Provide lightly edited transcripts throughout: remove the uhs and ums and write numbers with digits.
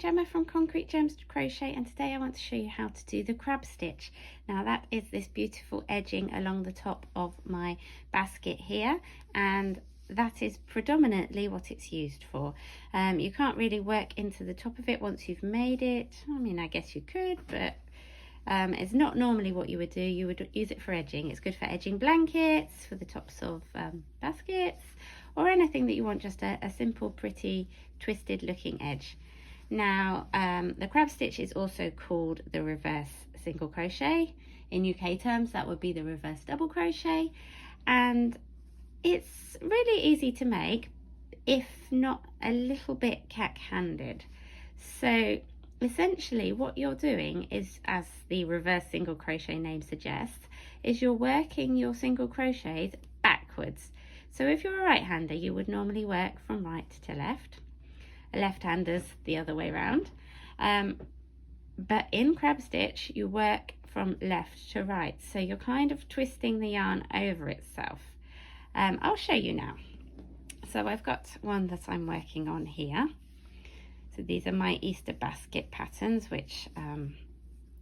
Gemma from Concrete Gems to Crochet, and today I want to show you how to do the crab stitch. Now that is this beautiful edging along the top of my basket here, and that is predominantly what it's used for. You can't really work into the top of it once you've made it. I mean, I guess you could, but it's not normally what you would do. You would use it for edging. It's good for edging blankets, for the tops of baskets, or anything that you want just a simple, pretty, twisted looking edge. Now, the crab stitch is also called the reverse single crochet. In UK terms, that would be the reverse double crochet, and it's really easy to make, if not a little bit cack-handed. So essentially what you're doing is, as the reverse single crochet name suggests, is you're working your single crochets backwards. So if you're a right-hander, you would normally work from right to left. A left-hander's the other way around. But in crab stitch, you work from left to right. So you're kind of twisting the yarn over itself. I'll show you now. So I've got one that I'm working on here. So these are my Easter basket patterns, which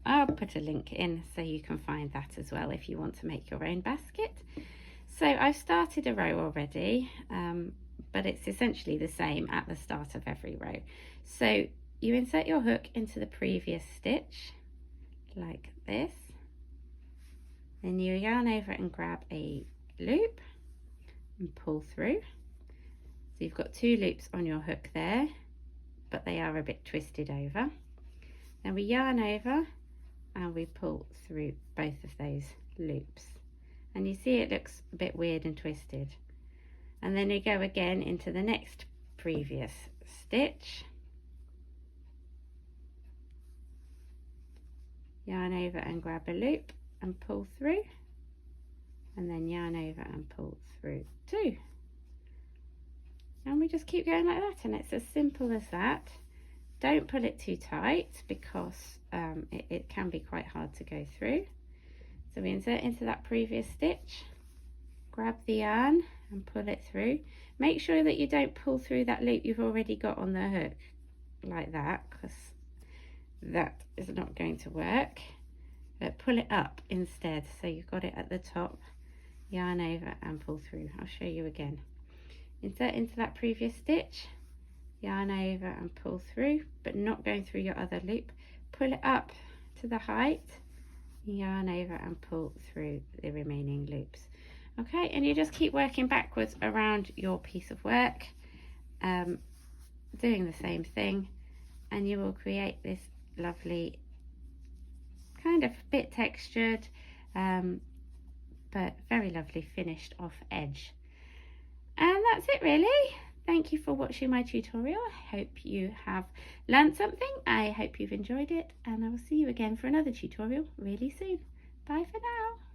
I'll put a link in so you can find that as well if you want to make your own basket. So I've started a row already, but it's essentially the same at the start of every row. So you insert your hook into the previous stitch like this, then you yarn over and grab a loop and pull through. So you've got two loops on your hook there, but they are a bit twisted over. Then we yarn over and we pull through both of those loops. And you see it looks a bit weird and twisted. And then you go again into the next previous stitch. Yarn over and grab a loop and pull through. And then yarn over and pull through too. And we just keep going like that, and it's as simple as that. Don't pull it too tight because it can be quite hard to go through. So we insert into that previous stitch, grab the yarn and pull it through. Make sure that you don't pull through that loop you've already got on the hook like that, because that is not going to work. But pull it up instead, so you've got it at the top, yarn over and pull through. I'll show you again. Insert into that previous stitch, yarn over and pull through, but not going through your other loop. Pull it up to the height, yarn over and pull through the remaining loops. Okay, and you just keep working backwards around your piece of work, doing the same thing, and you will create this lovely kind of bit textured but very lovely finished off edge. And that's it really. Thank you for watching my tutorial. I hope you have learned something. I hope you've enjoyed it, and I will see you again for another tutorial really soon. Bye for now.